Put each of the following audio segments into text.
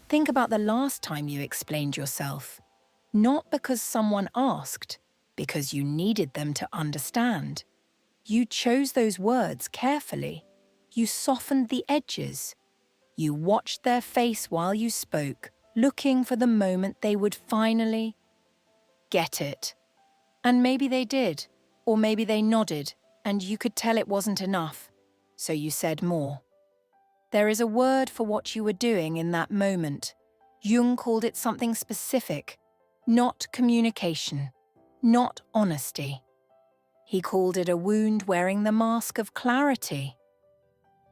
Think about the last time you explained yourself. Not because someone asked, because you needed them to understand. You chose those words carefully. You softened the edges. You watched their face while you spoke, looking for the moment they would finally get it. And maybe they did, or maybe they nodded, and you could tell it wasn't enough, so you said more. There is a word for what you were doing in that moment. Jung called it something specific, not communication, not honesty. He called it a wound wearing the mask of clarity.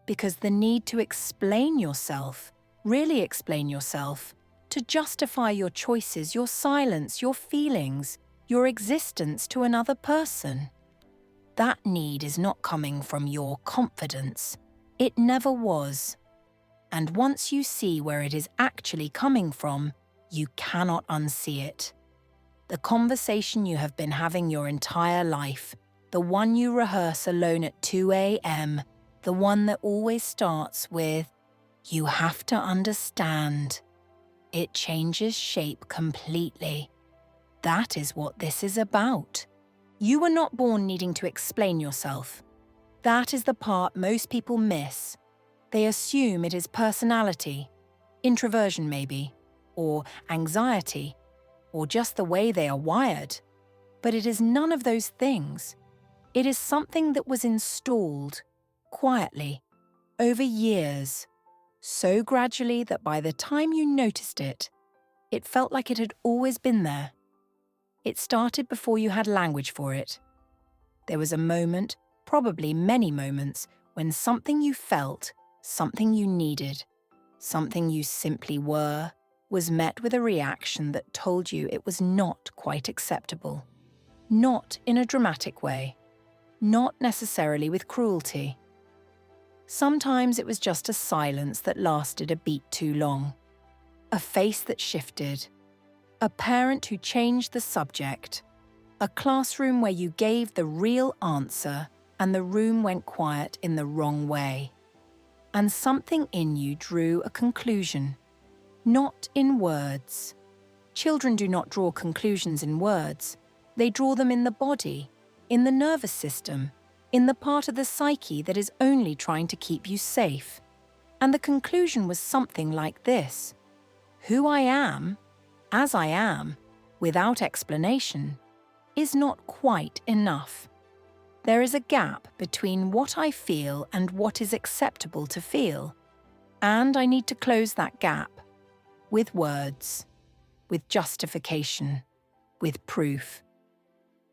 Because the need to explain yourself, really explain yourself, to justify your choices, your silence, your feelings, your existence to another person. That need is not coming from your confidence. It never was. And once you see where it is actually coming from, you cannot unsee it. The conversation you have been having your entire life, the one you rehearse alone at 2 a.m., the one that always starts with, "You have to understand." It changes shape completely. That is what this is about. You were not born needing to explain yourself. That is the part most people miss. They assume it is personality, introversion maybe, or anxiety, or just the way they are wired. But it is none of those things. It is something that was installed, quietly, over years, so gradually that by the time you noticed it, it felt like it had always been there. It started before you had language for it. There was a moment, probably many moments, when something you felt, something you needed, something you simply were, was met with a reaction that told you it was not quite acceptable. Not in a dramatic way. Not necessarily with cruelty. Sometimes it was just a silence that lasted a beat too long. A face that shifted. A parent who changed the subject. A classroom where you gave the real answer and the room went quiet in the wrong way. And something in you drew a conclusion. Not in words. Children do not draw conclusions in words. They draw them in the body, in the nervous system, in the part of the psyche that is only trying to keep you safe. And the conclusion was something like this. Who I am, as I am, without explanation, is not quite enough. There is a gap between what I feel and what is acceptable to feel. And I need to close that gap. With words, with justification, with proof.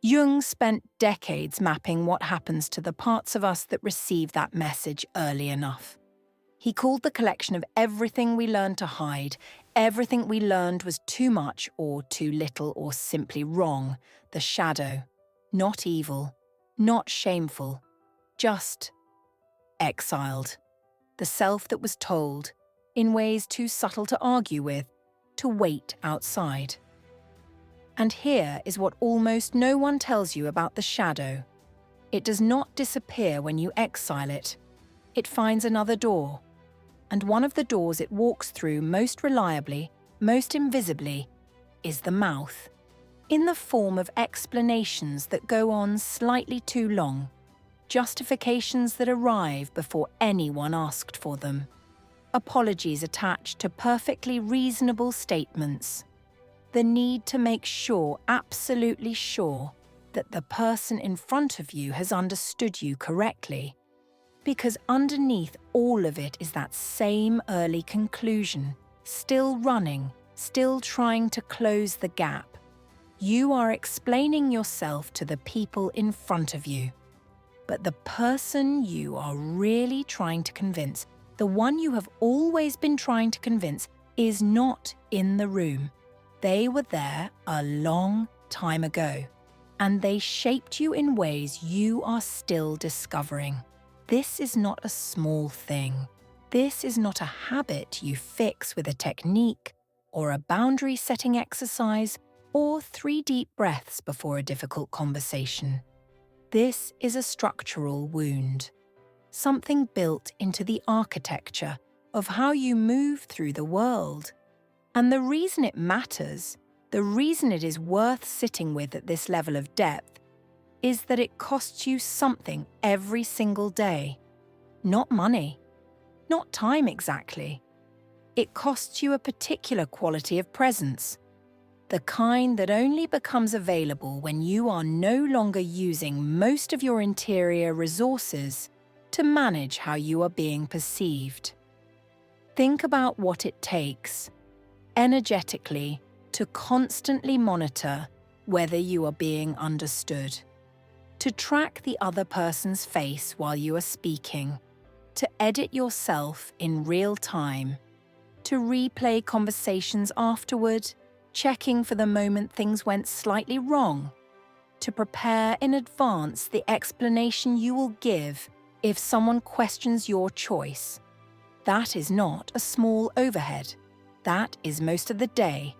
Jung spent decades mapping what happens to the parts of us that receive that message early enough. He called the collection of everything we learned to hide, everything we learned was too much or too little or simply wrong, the shadow. Not evil, not shameful, just exiled. The self that was told, in ways too subtle to argue with, to wait outside. And here is what almost no one tells you about the shadow. It does not disappear when you exile it. It finds another door. And one of the doors it walks through most reliably, most invisibly, is the mouth. In the form of explanations that go on slightly too long. Justifications that arrive before anyone asked for them. Apologies attached to perfectly reasonable statements. The need to make sure, absolutely sure, that the person in front of you has understood you correctly. Because underneath all of it is that same early conclusion, still running, still trying to close the gap. You are explaining yourself to the people in front of you. But the person you are really trying to convince, the one you have always been trying to convince, is not in the room. They were there a long time ago, and they shaped you in ways you are still discovering. This is not a small thing. This is not a habit you fix with a technique, or a boundary-setting exercise, or 3 deep breaths before a difficult conversation. This is a structural wound. Something built into the architecture of how you move through the world. And the reason it matters, the reason it is worth sitting with at this level of depth, is that it costs you something every single day. Not money, not time exactly. It costs you a particular quality of presence, the kind that only becomes available when you are no longer using most of your interior resources to manage how you are being perceived. Think about what it takes, energetically, to constantly monitor whether you are being understood, to track the other person's face while you are speaking, to edit yourself in real time, to replay conversations afterward, checking for the moment things went slightly wrong, to prepare in advance the explanation you will give if someone questions your choice. That is not a small overhead. That is most of the day.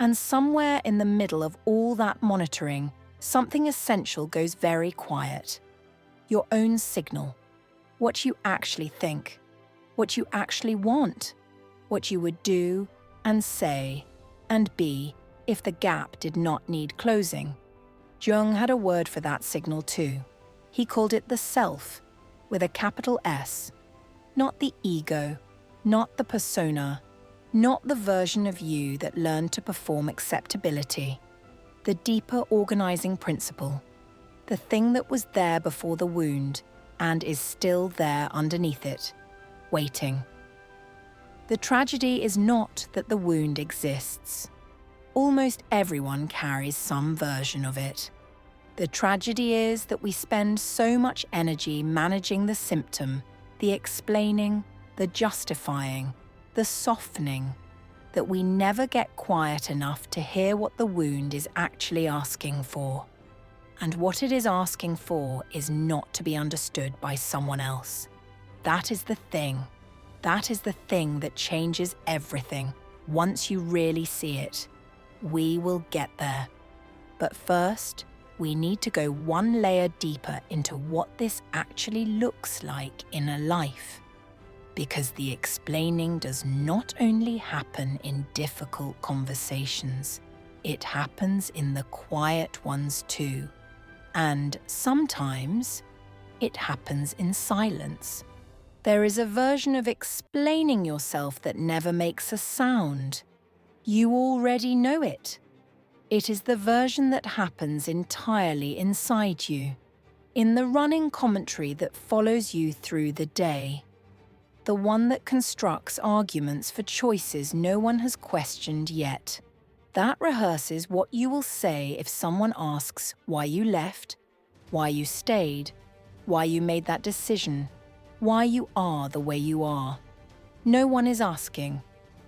And somewhere in the middle of all that monitoring, something essential goes very quiet. Your own signal. What you actually think. What you actually want. What you would do and say and be if the gap did not need closing. Jung had a word for that signal too. He called it the self, with a capital S. Not the ego, not the persona, not the version of you that learned to perform acceptability. The deeper organizing principle, the thing that was there before the wound and is still there underneath it, waiting. The tragedy is not that the wound exists. Almost everyone carries some version of it. The tragedy is that we spend so much energy managing the symptom, the explaining, the justifying, the softening, that we never get quiet enough to hear what the wound is actually asking for. And what it is asking for is not to be understood by someone else. That is the thing. That is the thing that changes everything once you really see it. We will get there. But first, we need to go one layer deeper into what this actually looks like in a life. Because the explaining does not only happen in difficult conversations, it happens in the quiet ones too. And sometimes, it happens in silence. There is a version of explaining yourself that never makes a sound. You already know it. It is the version that happens entirely inside you, in the running commentary that follows you through the day. The one that constructs arguments for choices no one has questioned yet. That rehearses what you will say if someone asks why you left, why you stayed, why you made that decision, why you are the way you are. No one is asking,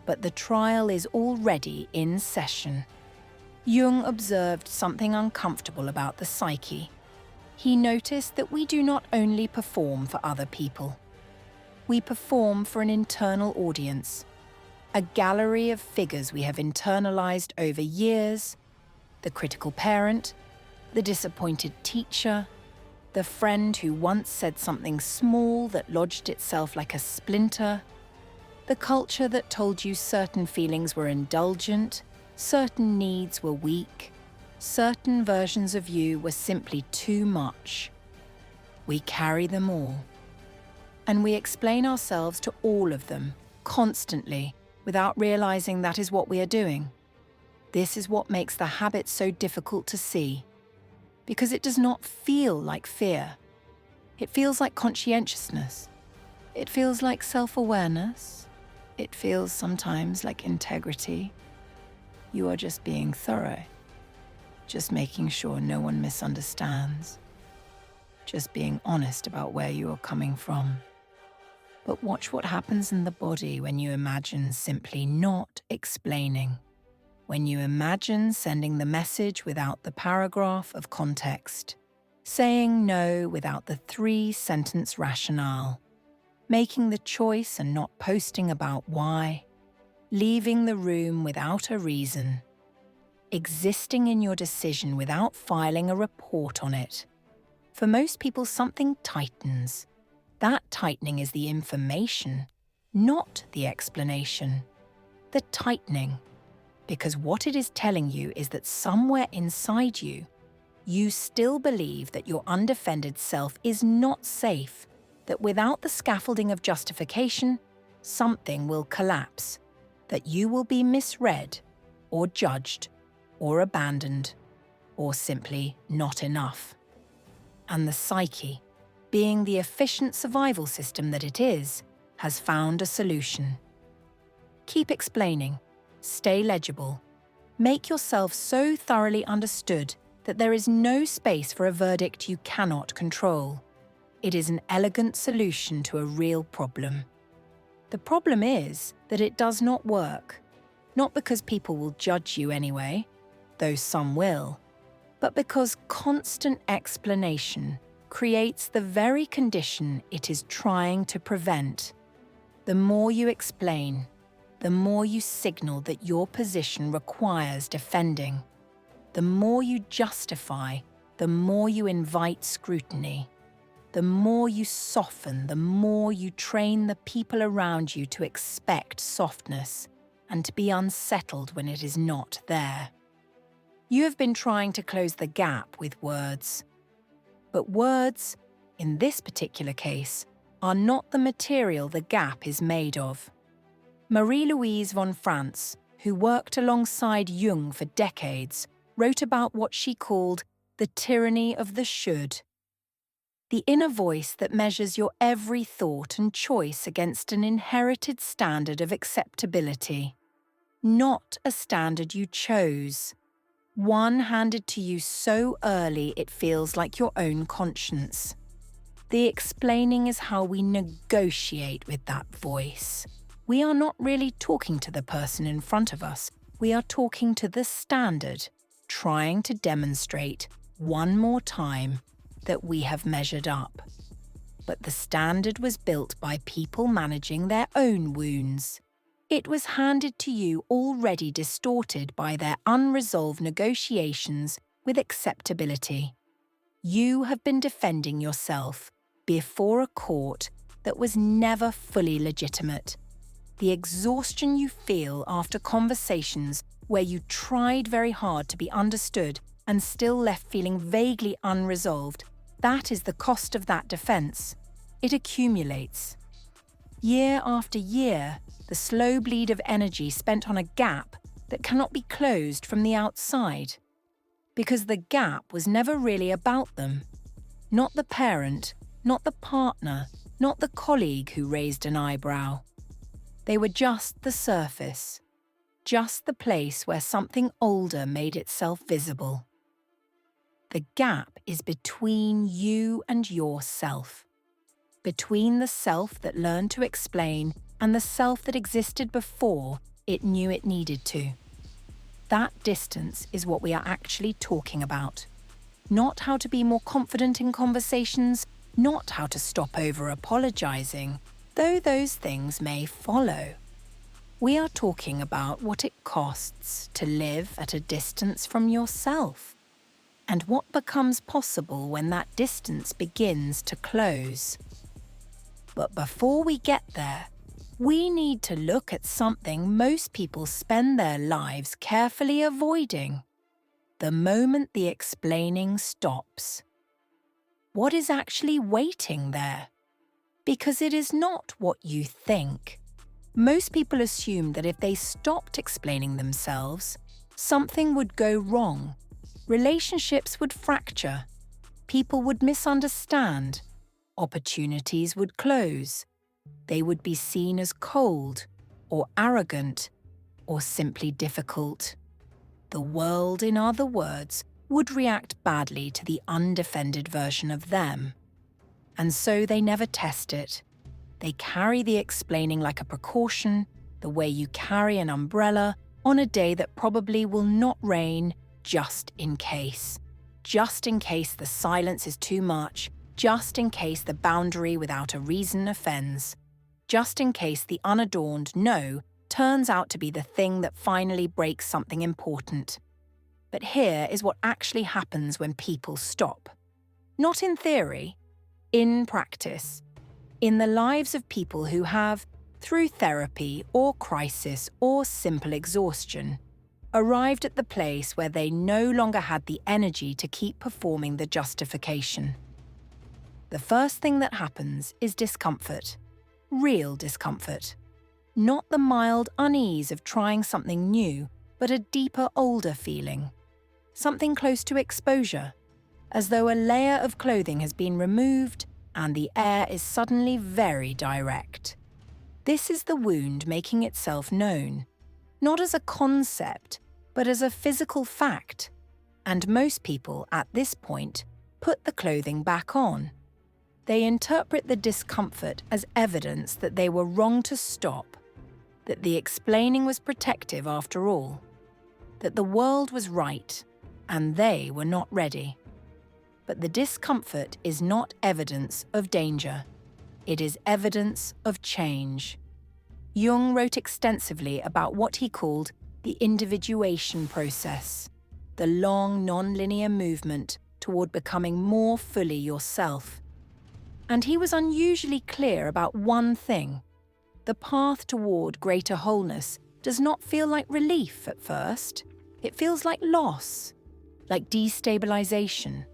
but the trial is already in session. Jung observed something uncomfortable about the psyche. He noticed that we do not only perform for other people. We perform for an internal audience, a gallery of figures we have internalized over years, the critical parent, the disappointed teacher, the friend who once said something small that lodged itself like a splinter, the culture that told you certain feelings were indulgent, certain needs were weak, certain versions of you were simply too much. We carry them all. And we explain ourselves to all of them, constantly, without realizing that is what we are doing. This is what makes the habit so difficult to see, because it does not feel like fear. It feels like conscientiousness. It feels like self-awareness. It feels sometimes like integrity. You are just being thorough, just making sure no one misunderstands, just being honest about where you are coming from. But watch what happens in the body when you imagine simply not explaining. When you imagine sending the message without the paragraph of context, saying no without the 3-sentence rationale, making the choice and not posting about why, leaving the room without a reason, existing in your decision without filing a report on it. For most people, something tightens. That tightening is the information, not the explanation. the tightening. Because what it is telling you is that somewhere inside you, you still believe that your undefended self is not safe, that without the scaffolding of justification, something will collapse, that you will be misread, or judged, or abandoned, or simply not enough. And the psyche, being the efficient survival system that it is, has found a solution. Keep explaining, stay legible, make yourself so thoroughly understood that there is no space for a verdict you cannot control. It is an elegant solution to a real problem. The problem is that it does not work, not because people will judge you anyway, though some will, but because constant explanation creates the very condition it is trying to prevent. The more you explain, the more you signal that your position requires defending. The more you justify, the more you invite scrutiny. The more you soften, the more you train the people around you to expect softness and to be unsettled when it is not there. You have been trying to close the gap with words. But words, in this particular case, are not the material the gap is made of. Marie-Louise von Franz, who worked alongside Jung for decades, wrote about what she called the tyranny of the should. The inner voice that measures your every thought and choice against an inherited standard of acceptability. Not a standard you chose. One handed to you so early it feels like your own conscience. The explaining is how we negotiate with that voice. We are not really talking to the person in front of us. We are talking to the standard, trying to demonstrate one more time that we have measured up. But the standard was built by people managing their own wounds. It was handed to you already distorted by their unresolved negotiations with acceptability. You have been defending yourself before a court that was never fully legitimate. The exhaustion you feel after conversations where you tried very hard to be understood and still left feeling vaguely unresolved, that is the cost of that defense. It accumulates. Year after year, the slow bleed of energy spent on a gap that cannot be closed from the outside. Because the gap was never really about them. Not the parent, not the partner, not the colleague who raised an eyebrow. They were just the surface, just the place where something older made itself visible. The gap is between you and yourself, between the self that learned to explain and the self that existed before it knew it needed to. That distance is what we are actually talking about. Not how to be more confident in conversations, not how to stop over-apologizing, though those things may follow. We are talking about what it costs to live at a distance from yourself, and what becomes possible when that distance begins to close. But before we get there, we need to look at something most people spend their lives carefully avoiding. The moment the explaining stops. What is actually waiting there? Because it is not what you think. Most people assume that if they stopped explaining themselves, something would go wrong. Relationships would fracture. People would misunderstand. Opportunities would close. They would be seen as cold, or arrogant, or simply difficult. The world, in other words, would react badly to the undefended version of them. And so they never test it. They carry the explaining like a precaution, the way you carry an umbrella on a day that probably will not rain, just in case. Just in case the silence is too much, just in case the boundary without a reason offends, just in case the unadorned no turns out to be the thing that finally breaks something important. But here is what actually happens when people stop. Not in theory, in practice. In the lives of people who have, through therapy or crisis or simple exhaustion, arrived at the place where they no longer had the energy to keep performing the justification. The first thing that happens is discomfort, real discomfort. Not the mild unease of trying something new, but a deeper, older feeling. Something close to exposure, as though a layer of clothing has been removed and the air is suddenly very direct. This is the wound making itself known, not as a concept, but as a physical fact. And most people at this point put the clothing back on. They interpret the discomfort as evidence that they were wrong to stop, that the explaining was protective after all, that the world was right and they were not ready. But the discomfort is not evidence of danger. It is evidence of change. Jung wrote extensively about what he called the individuation process, the long, non-linear movement toward becoming more fully yourself. And he was unusually clear about one thing. The path toward greater wholeness does not feel like relief at first. It feels like loss, like destabilization,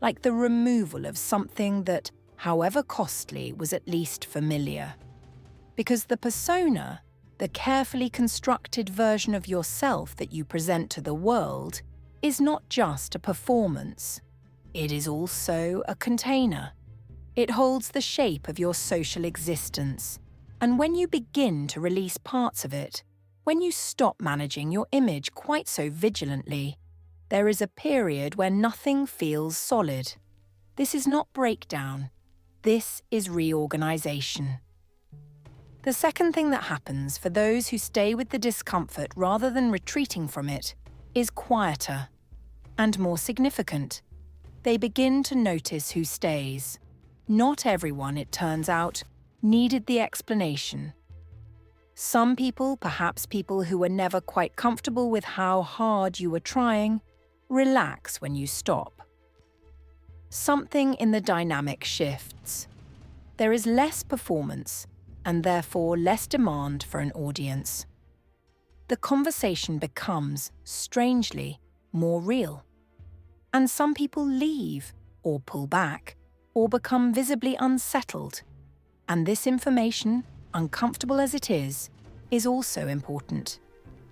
like the removal of something that, however costly, was at least familiar. Because the persona, the carefully constructed version of yourself that you present to the world, is not just a performance. It is also a container. It holds the shape of your social existence. And when you begin to release parts of it, when you stop managing your image quite so vigilantly, there is a period where nothing feels solid. This is not breakdown. This is reorganization. The second thing that happens for those who stay with the discomfort rather than retreating from it is quieter and more significant. They begin to notice who stays. Not everyone, it turns out, needed the explanation. Some people, perhaps people who were never quite comfortable with how hard you were trying, relax when you stop. Something in the dynamic shifts. There is less performance, and therefore less demand for an audience. The conversation becomes, strangely, more real. And some people leave, or pull back, or become visibly unsettled. And this information, uncomfortable as it is also important.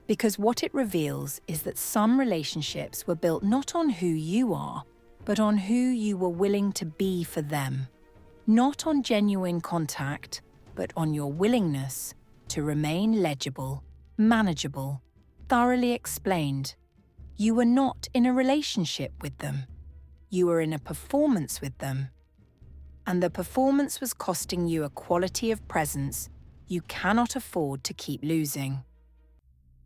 Because what it reveals is that some relationships were built not on who you are, but on who you were willing to be for them. Not on genuine contact, but on your willingness to remain legible, manageable, thoroughly explained. You were not in a relationship with them. You were in a performance with them. And the performance was costing you a quality of presence you cannot afford to keep losing.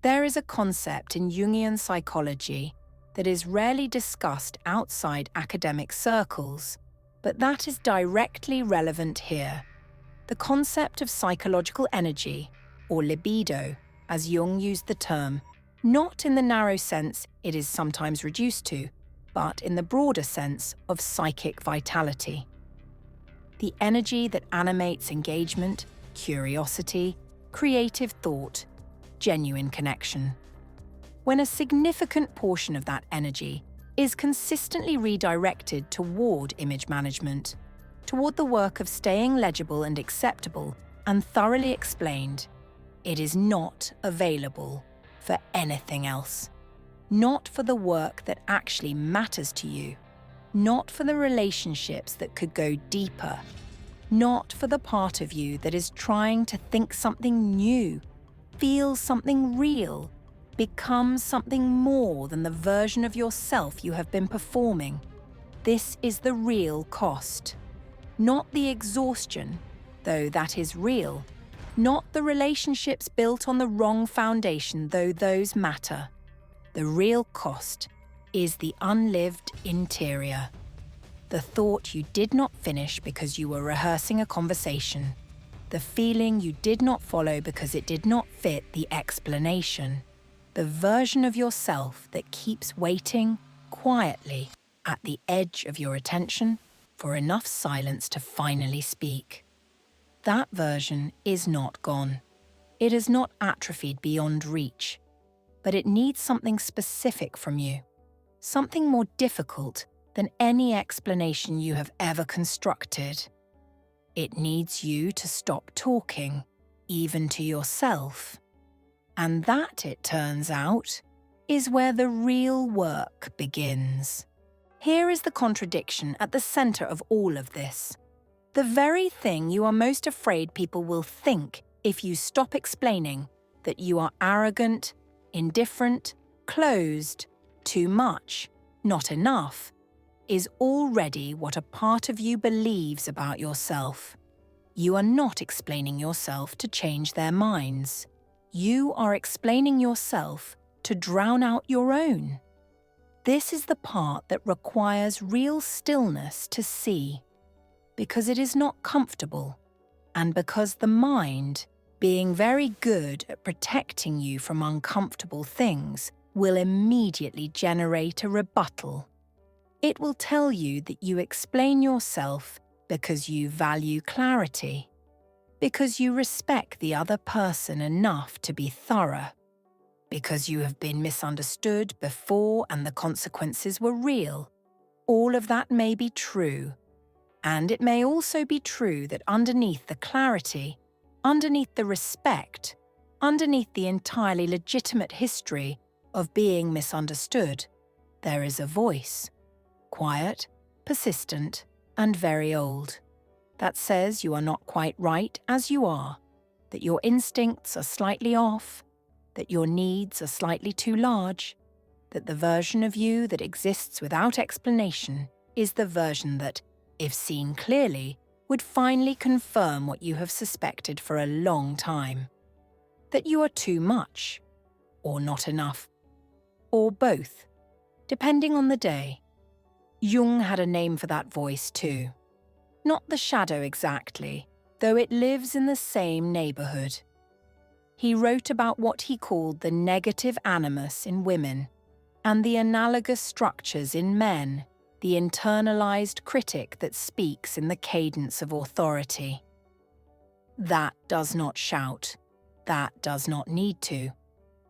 There is a concept in Jungian psychology that is rarely discussed outside academic circles, but that is directly relevant here. The concept of psychological energy, or libido, as Jung used the term, not in the narrow sense it is sometimes reduced to, but in the broader sense of psychic vitality. The energy that animates engagement, curiosity, creative thought, genuine connection. When a significant portion of that energy is consistently redirected toward image management, toward the work of staying legible and acceptable and thoroughly explained, it is not available for anything else. Not for the work that actually matters to you. Not for the relationships that could go deeper. Not for the part of you that is trying to think something new, feel something real, become something more than the version of yourself you have been performing. This is the real cost. Not the exhaustion, though that is real. Not the relationships built on the wrong foundation, though those matter. The real cost is the unlived interior. The thought you did not finish because you were rehearsing a conversation. The feeling you did not follow because it did not fit the explanation. The version of yourself that keeps waiting quietly at the edge of your attention for enough silence to finally speak. That version is not gone. It has not atrophied beyond reach, but it needs something specific from you, something more difficult than any explanation you have ever constructed. It needs you to stop talking, even to yourself. And that, it turns out, is where the real work begins. Here is the contradiction at the center of all of this. The very thing you are most afraid people will think if you stop explaining, that you are arrogant, indifferent, closed, too much, not enough, is already what a part of you believes about yourself. You are not explaining yourself to change their minds. You are explaining yourself to drown out your own. This is the part that requires real stillness to see, because it is not comfortable, and because the mind, being very good at protecting you from uncomfortable things, will immediately generate a rebuttal. It will tell you that you explain yourself because you value clarity, because you respect the other person enough to be thorough, because you have been misunderstood before and the consequences were real. All of that may be true, and it may also be true that underneath the clarity, underneath the respect, underneath the entirely legitimate history of being misunderstood, there is a voice, quiet, persistent, and very old, that says you are not quite right as you are, that your instincts are slightly off, that your needs are slightly too large, that the version of you that exists without explanation is the version that, if seen clearly, would finally confirm what you have suspected for a long time. That you are too much, or not enough, or both, depending on the day. Jung had a name for that voice too. Not the shadow exactly, though it lives in the same neighborhood. He wrote about what he called the negative animus in women, and the analogous structures in men, the internalized critic that speaks in the cadence of authority. That does not shout. That does not need to.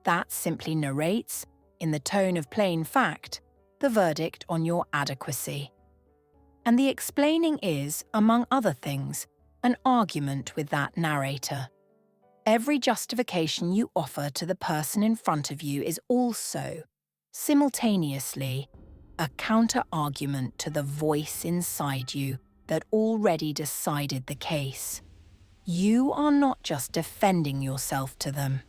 That simply narrates, in the tone of plain fact, the verdict on your adequacy. And the explaining is, among other things, an argument with that narrator. Every justification you offer to the person in front of you is also, simultaneously, a counter-argument to the voice inside you that already decided the case. You are not just defending yourself to them.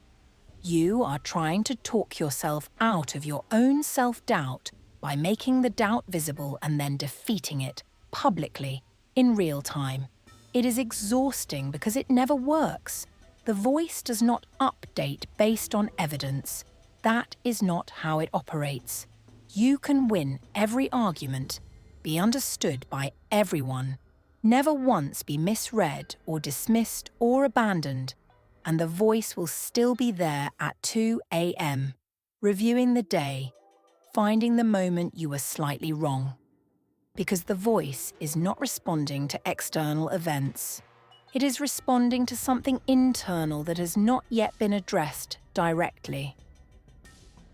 You are trying to talk yourself out of your own self-doubt by making the doubt visible and then defeating it, publicly, in real time. It is exhausting because it never works. The voice does not update based on evidence. That is not how it operates. You can win every argument, be understood by everyone, never once be misread or dismissed or abandoned, and the voice will still be there at 2 a.m., reviewing the day, finding the moment you were slightly wrong. Because the voice is not responding to external events. It is responding to something internal that has not yet been addressed directly.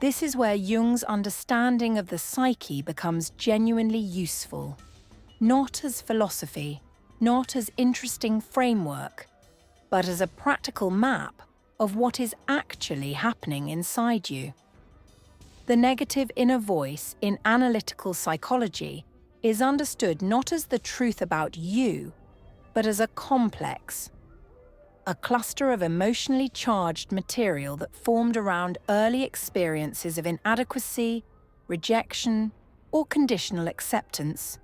This is where Jung's understanding of the psyche becomes genuinely useful, not as philosophy, not as interesting framework, but as a practical map of what is actually happening inside you. The negative inner voice in analytical psychology is understood not as the truth about you, but as a complex, a cluster of emotionally charged material that formed around early experiences of inadequacy, rejection, or conditional acceptance.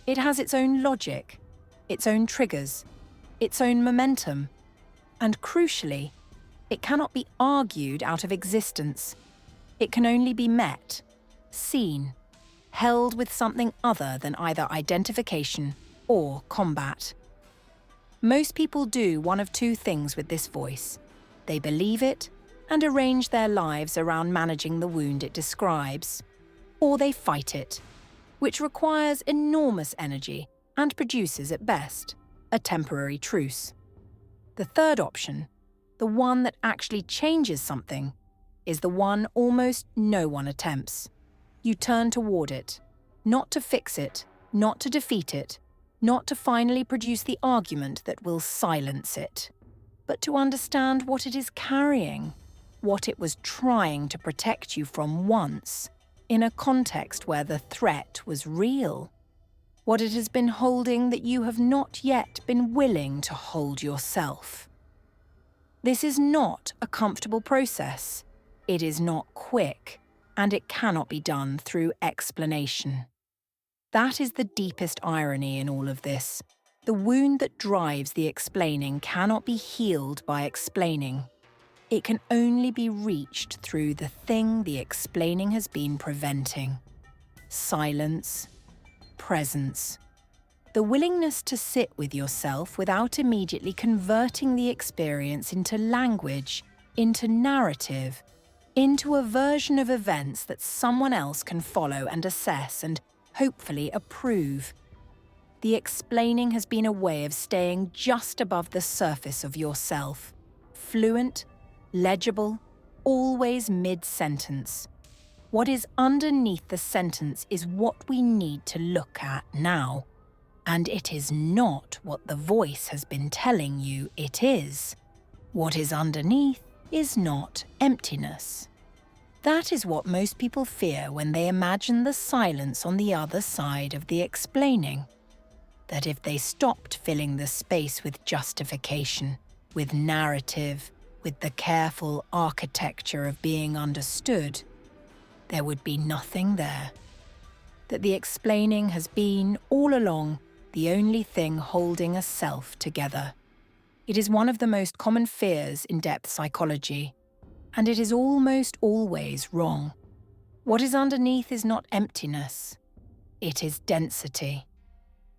It has its own logic, its own triggers, its own momentum, and crucially, it cannot be argued out of existence. It can only be met, seen, held with something other than either identification or combat. Most people do one of two things with this voice. They believe it and arrange their lives around managing the wound it describes. Or they fight it, which requires enormous energy and produces, at best, a temporary truce. The third option, the one that actually changes something, is the one almost no one attempts. You turn toward it, not to fix it, not to defeat it, not to finally produce the argument that will silence it, but to understand what it is carrying, what it was trying to protect you from once, in a context where the threat was real, what it has been holding that you have not yet been willing to hold yourself. This is not a comfortable process. It is not quick, and it cannot be done through explanation. That is the deepest irony in all of this. The wound that drives the explaining cannot be healed by explaining. It can only be reached through the thing the explaining has been preventing. Silence, presence. The willingness to sit with yourself without immediately converting the experience into language, into narrative, into a version of events that someone else can follow and assess and hopefully approve. The explaining has been a way of staying just above the surface of yourself, fluent, legible, always mid-sentence. What is underneath the sentence is what we need to look at now, and it is not what the voice has been telling you it is. What is underneath is not emptiness. That is what most people fear when they imagine the silence on the other side of the explaining. That if they stopped filling the space with justification, with narrative, with the careful architecture of being understood, there would be nothing there. That the explaining has been, all along, the only thing holding a self together. It is one of the most common fears in depth psychology, and it is almost always wrong. What is underneath is not emptiness. It is density.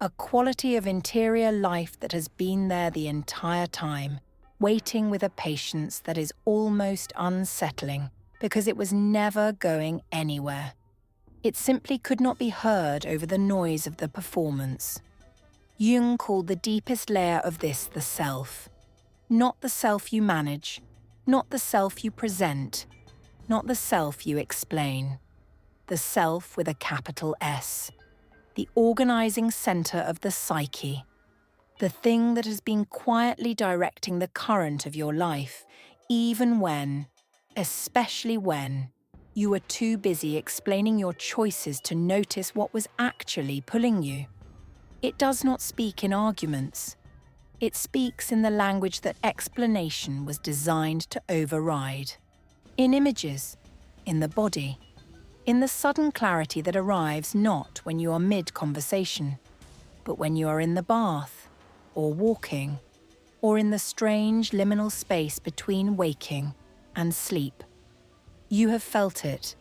A quality of interior life that has been there the entire time, waiting with a patience that is almost unsettling because it was never going anywhere. It simply could not be heard over the noise of the performance. Jung called the deepest layer of this the self. Not the self you manage, not the self you present, not the self you explain. The self with a capital S. The organizing center of the psyche. The thing that has been quietly directing the current of your life, even when, especially when, you were too busy explaining your choices to notice what was actually pulling you. It does not speak in arguments. It speaks in the language that explanation was designed to override. In images, in the body, in the sudden clarity that arrives not when you are mid-conversation, but when you are in the bath, or walking, or in the strange liminal space between waking and sleep. You have felt it.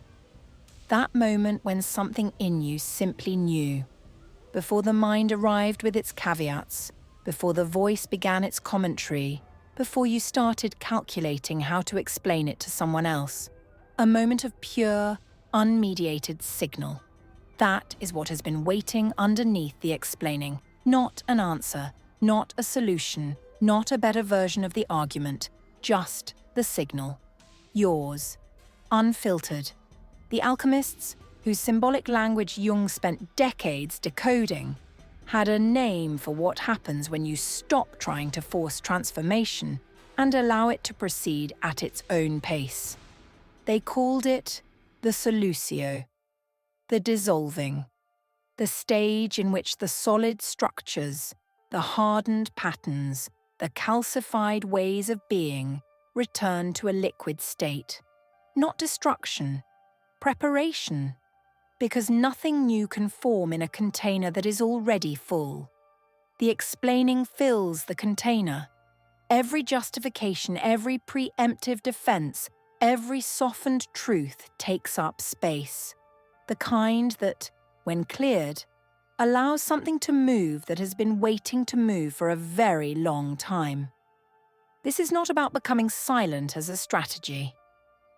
That moment when something in you simply knew, before the mind arrived with its caveats, before the voice began its commentary, before you started calculating how to explain it to someone else. A moment of pure, unmediated signal. That is what has been waiting underneath the explaining. Not an answer, not a solution, not a better version of the argument, just the signal. Yours. Unfiltered. The alchemists, whose symbolic language Jung spent decades decoding, had a name for what happens when you stop trying to force transformation and allow it to proceed at its own pace. They called it the solutio, the dissolving, the stage in which the solid structures, the hardened patterns, the calcified ways of being return to a liquid state. Not destruction, preparation, because nothing new can form in a container that is already full. The explaining fills the container. Every justification, every preemptive defense, every softened truth takes up space. The kind that, when cleared, allows something to move that has been waiting to move for a very long time. This is not about becoming silent as a strategy,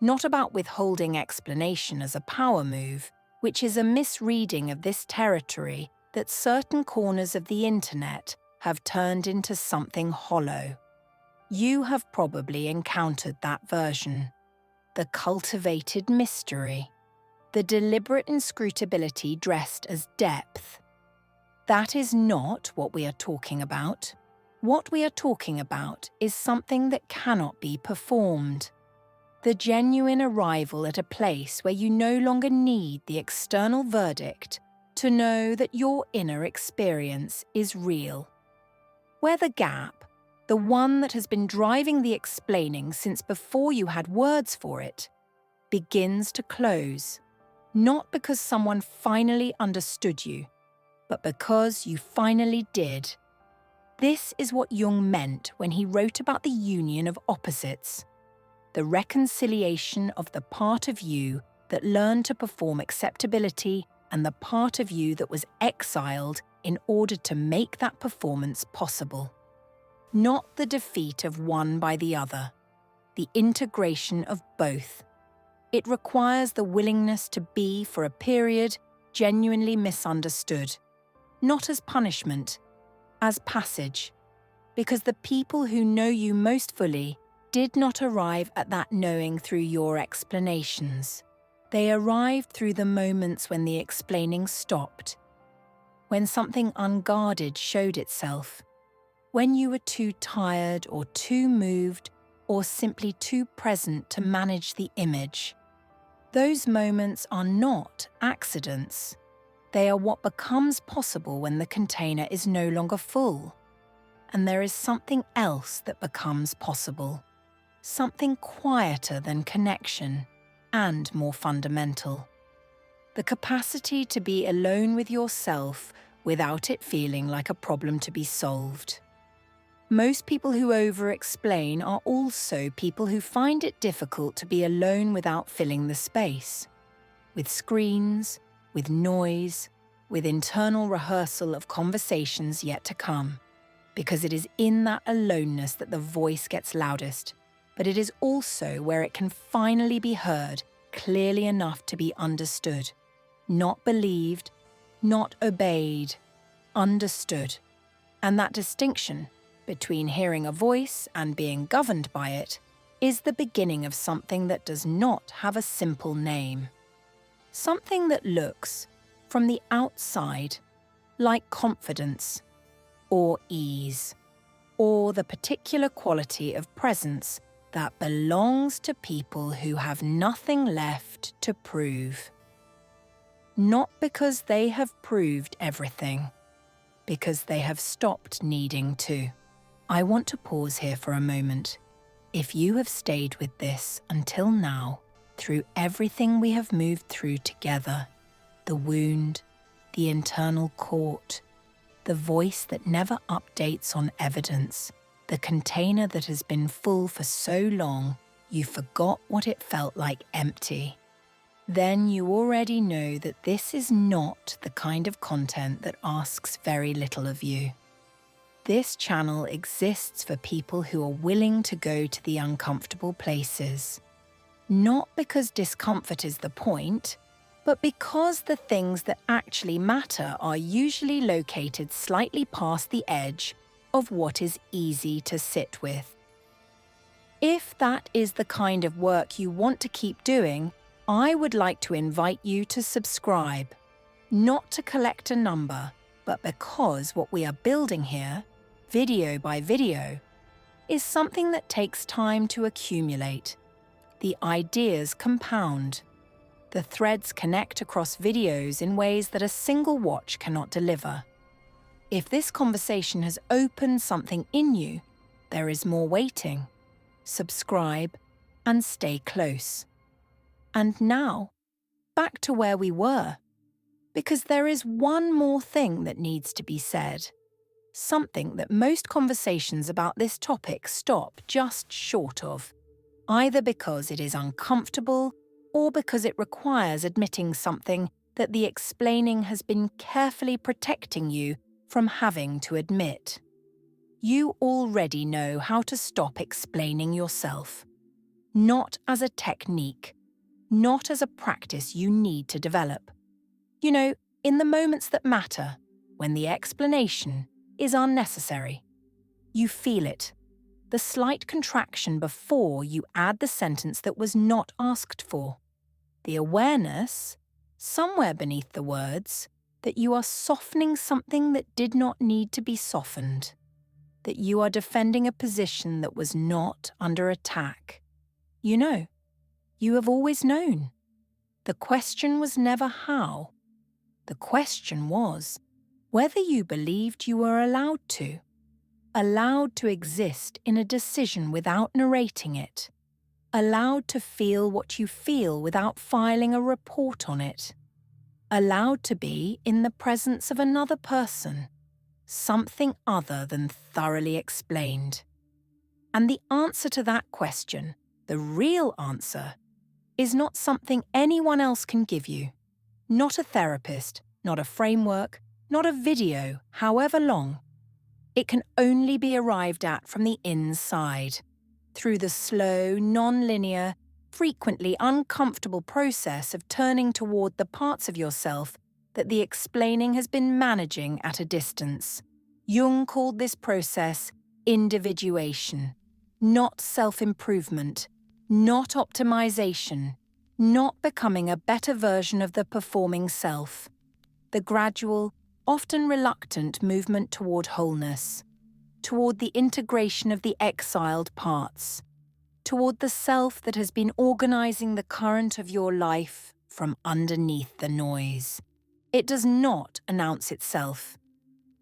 not about withholding explanation as a power move, which is a misreading of this territory that certain corners of the internet have turned into something hollow. You have probably encountered that version. The cultivated mystery. The deliberate inscrutability dressed as depth. That is not what we are talking about. What we are talking about is something that cannot be performed. The genuine arrival at a place where you no longer need the external verdict to know that your inner experience is real. Where the gap, the one that has been driving the explaining since before you had words for it, begins to close, not because someone finally understood you, but because you finally did. This is what Jung meant when he wrote about the union of opposites, the reconciliation of the part of you that learned to perform acceptability and the part of you that was exiled in order to make that performance possible. Not the defeat of one by the other, the integration of both. It requires the willingness to be, for a period, genuinely misunderstood, not as punishment, as passage, because the people who know you most fully did not arrive at that knowing through your explanations. They arrived through the moments when the explaining stopped, when something unguarded showed itself, when you were too tired or too moved or simply too present to manage the image. Those moments are not accidents. They are what becomes possible when the container is no longer full. And there is something else that becomes possible, something quieter than connection and more fundamental. The capacity to be alone with yourself without it feeling like a problem to be solved. Most people who over-explain are also people who find it difficult to be alone without filling the space, with screens, with noise, with internal rehearsal of conversations yet to come, because it is in that aloneness that the voice gets loudest, but it is also where it can finally be heard clearly enough to be understood, not believed, not obeyed, understood. And that distinction between hearing a voice and being governed by it is the beginning of something that does not have a simple name. Something that looks, from the outside, like confidence, or ease, or the particular quality of presence that belongs to people who have nothing left to prove. Not because they have proved everything, because they have stopped needing to. I want to pause here for a moment. If you have stayed with this until now, through everything we have moved through together, the wound, the internal court, the voice that never updates on evidence, the container that has been full for so long, you forgot what it felt like empty. Then you already know that this is not the kind of content that asks very little of you. This channel exists for people who are willing to go to the uncomfortable places. Not because discomfort is the point, but because the things that actually matter are usually located slightly past the edge of what is easy to sit with. If that is the kind of work you want to keep doing, I would like to invite you to subscribe, not to collect a number, but because what we are building here, video by video, is something that takes time to accumulate. The ideas compound. The threads connect across videos in ways that a single watch cannot deliver. If this conversation has opened something in you, there is more waiting. Subscribe and stay close. And now, back to where we were, because there is one more thing that needs to be said. Something that most conversations about this topic stop just short of, either because it is uncomfortable or because it requires admitting something that the explaining has been carefully protecting you from having to admit. You already know how to stop explaining yourself. Not as a technique, not as a practice you need to develop. You know, in the moments that matter, when the explanation is unnecessary. You feel it. the slight contraction before you add the sentence that was not asked for. The awareness, somewhere beneath the words, that you are softening something that did not need to be softened, that you are defending a position that was not under attack. You know, you have always known. The question was never how. The question was whether you believed you were allowed to exist in a decision without narrating it, allowed to feel what you feel without filing a report on it, allowed to be in the presence of another person, something other than thoroughly explained. And the answer to that question, the real answer, is not something anyone else can give you. Not a therapist, not a framework, not a video, however long. It can only be arrived at from the inside, through the slow, non-linear, frequently uncomfortable process of turning toward the parts of yourself that the explaining has been managing at a distance. Jung called this process individuation, not self-improvement, not optimization, not becoming a better version of the performing self. The gradual, often reluctant movement toward wholeness, toward the integration of the exiled parts, toward the self that has been organizing the current of your life from underneath the noise. It does not announce itself.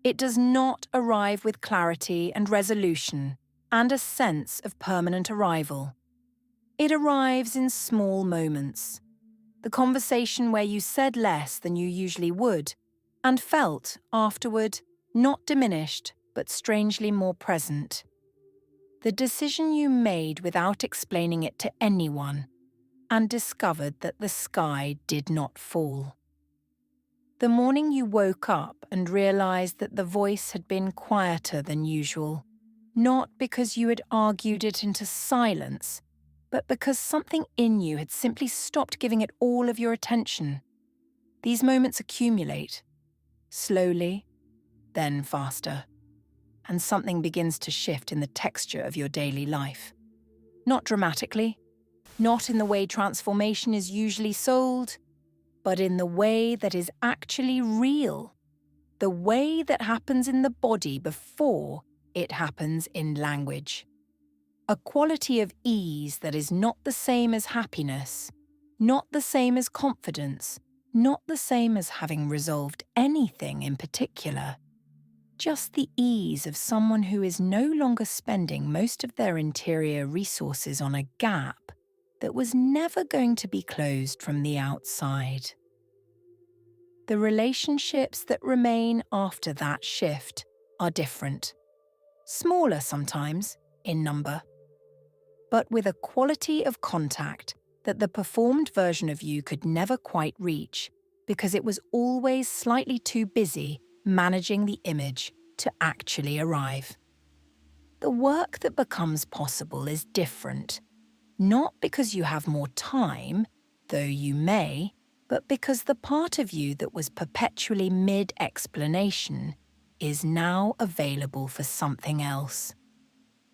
It does not arrive with clarity and resolution and a sense of permanent arrival. It arrives in small moments. The conversation where you said less than you usually would, and felt, afterward, not diminished, but strangely more present. The decision you made without explaining it to anyone, and discovered that the sky did not fall. The morning you woke up and realized that the voice had been quieter than usual, not because you had argued it into silence, but because something in you had simply stopped giving it all of your attention. These moments accumulate. Slowly, then faster, and something begins to shift in the texture of your daily life. Not dramatically, not in the way transformation is usually sold, but in the way that is actually real, the way that happens in the body before it happens in language. A quality of ease that is not the same as happiness, not the same as confidence, not the same as having resolved anything in particular. Just the ease of someone who is no longer spending most of their interior resources on a gap that was never going to be closed from the outside. The relationships that remain after that shift are different. Smaller sometimes, in number, but with a quality of contact that the performed version of you could never quite reach because it was always slightly too busy managing the image to actually arrive. The work that becomes possible is different, not because you have more time, though you may, but because the part of you that was perpetually mid-explanation is now available for something else.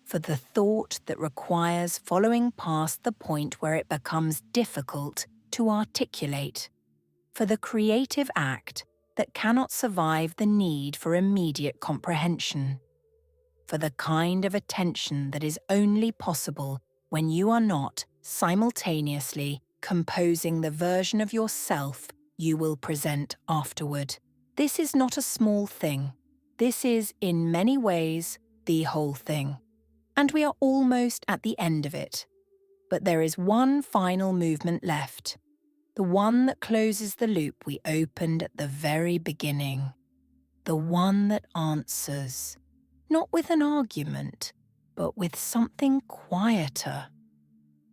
For the thought that requires following past the point where it becomes difficult to articulate, for the creative act that cannot survive the need for immediate comprehension, for the kind of attention that is only possible when you are not simultaneously composing the version of yourself you will present afterward. This is not a small thing. This is, in many ways, the whole thing. And we are almost at the end of it. But there is one final movement left, the one that closes the loop we opened at the very beginning, the one that answers, not with an argument, but with something quieter.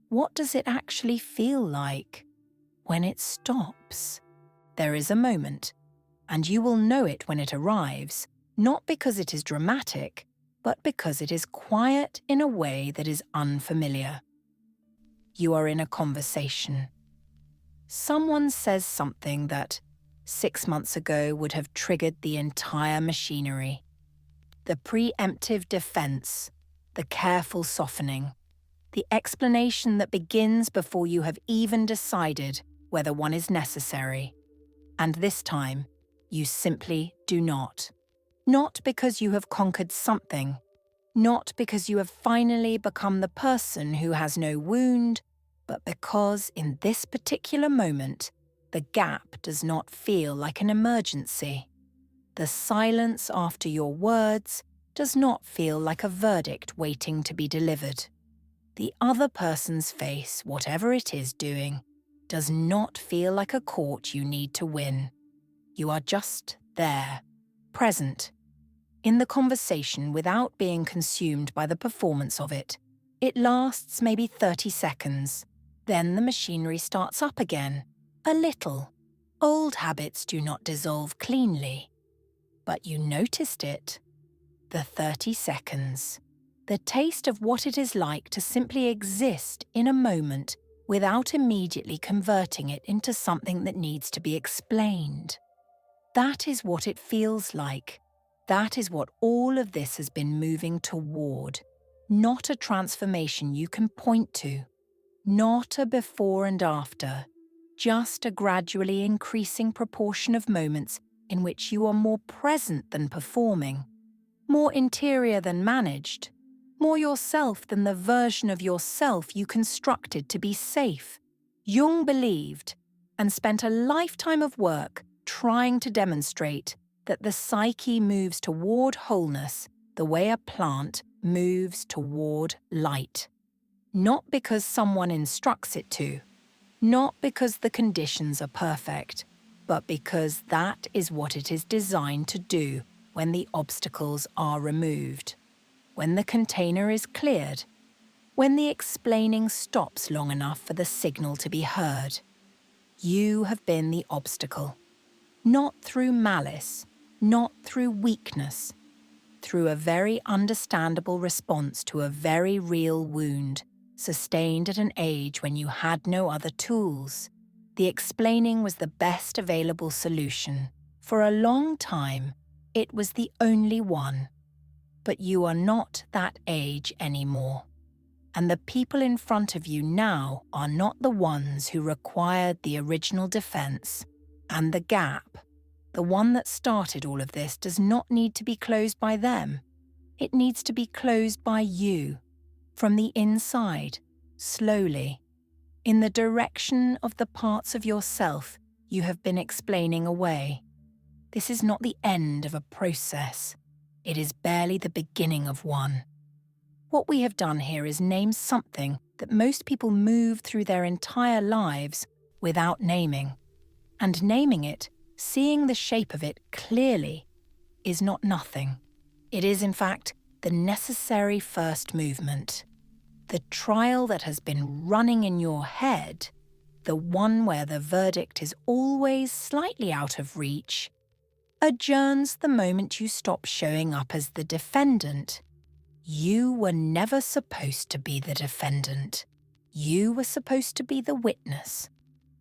What does it actually feel like when it stops? There is a moment, and you will know it when it arrives, not because it is dramatic, but because it is quiet in a way that is unfamiliar. You are in a conversation. Someone says something that, 6 months ago, would have triggered the entire machinery. The preemptive defense, the careful softening, the explanation that begins before you have even decided whether one is necessary. And this time, you simply do not. Not because you have conquered something, not because you have finally become the person who has no wound, but because in this particular moment, the gap does not feel like an emergency. The silence after your words does not feel like a verdict waiting to be delivered. The other person's face, whatever it is doing, does not feel like a court you need to win. You are just there, present, in the conversation without being consumed by the performance of it. It lasts maybe 30 seconds. Then the machinery starts up again, a little. Old habits do not dissolve cleanly. But you noticed it. The 30 seconds. The taste of what it is like to simply exist in a moment without immediately converting it into something that needs to be explained. That is what it feels like. That is what all of this has been moving toward. Not a transformation you can point to. Not a before and after. Just a gradually increasing proportion of moments in which you are more present than performing, more interior than managed, more yourself than the version of yourself you constructed to be safe. Jung believed, and spent a lifetime of work trying to demonstrate, that the psyche moves toward wholeness the way a plant moves toward light. Not because someone instructs it to, not because the conditions are perfect, but because that is what it is designed to do when the obstacles are removed, when the container is cleared, when the explaining stops long enough for the signal to be heard. You have been the obstacle, not through malice, not through weakness, through a very understandable response to a very real wound, sustained at an age when you had no other tools. The explaining was the best available solution. For a long time, it was the only one. But you are not that age anymore. And the people in front of you now are not the ones who required the original defense. And the gap, the one that started all of this, does not need to be closed by them. It needs to be closed by you, from the inside, slowly, in the direction of the parts of yourself you have been explaining away. This is not the end of a process. It is barely the beginning of one. What we have done here is name something that most people move through their entire lives without naming. And naming it, seeing the shape of it clearly, is not nothing. It is, in fact, the necessary first movement. The trial that has been running in your head, the one where the verdict is always slightly out of reach, adjourns the moment you stop showing up as the defendant. You were never supposed to be the defendant. You were supposed to be the witness,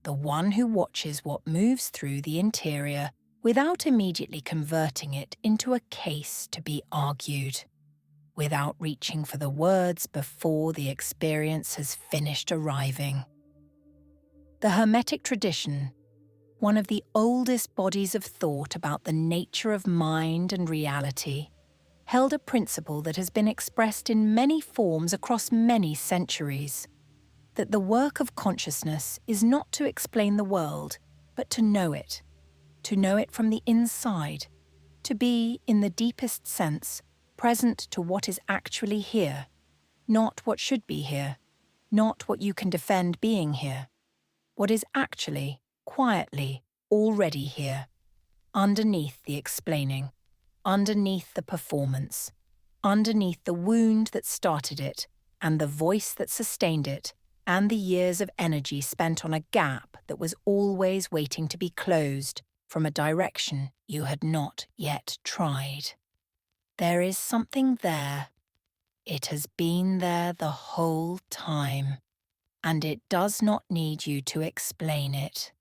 the one who watches what moves through the interior without immediately converting it into a case to be argued, without reaching for the words before the experience has finished arriving. The Hermetic tradition, one of the oldest bodies of thought about the nature of mind and reality, held a principle that has been expressed in many forms across many centuries, that the work of consciousness is not to explain the world, but to know it from the inside, to be, in the deepest sense, present to what is actually here, not what should be here, not what you can defend being here, what is actually, quietly, already here, underneath the explaining, underneath the performance, underneath the wound that started it, and the voice that sustained it, and the years of energy spent on a gap that was always waiting to be closed from a direction you had not yet tried. There is something there. It has been there the whole time, and it does not need you to explain it.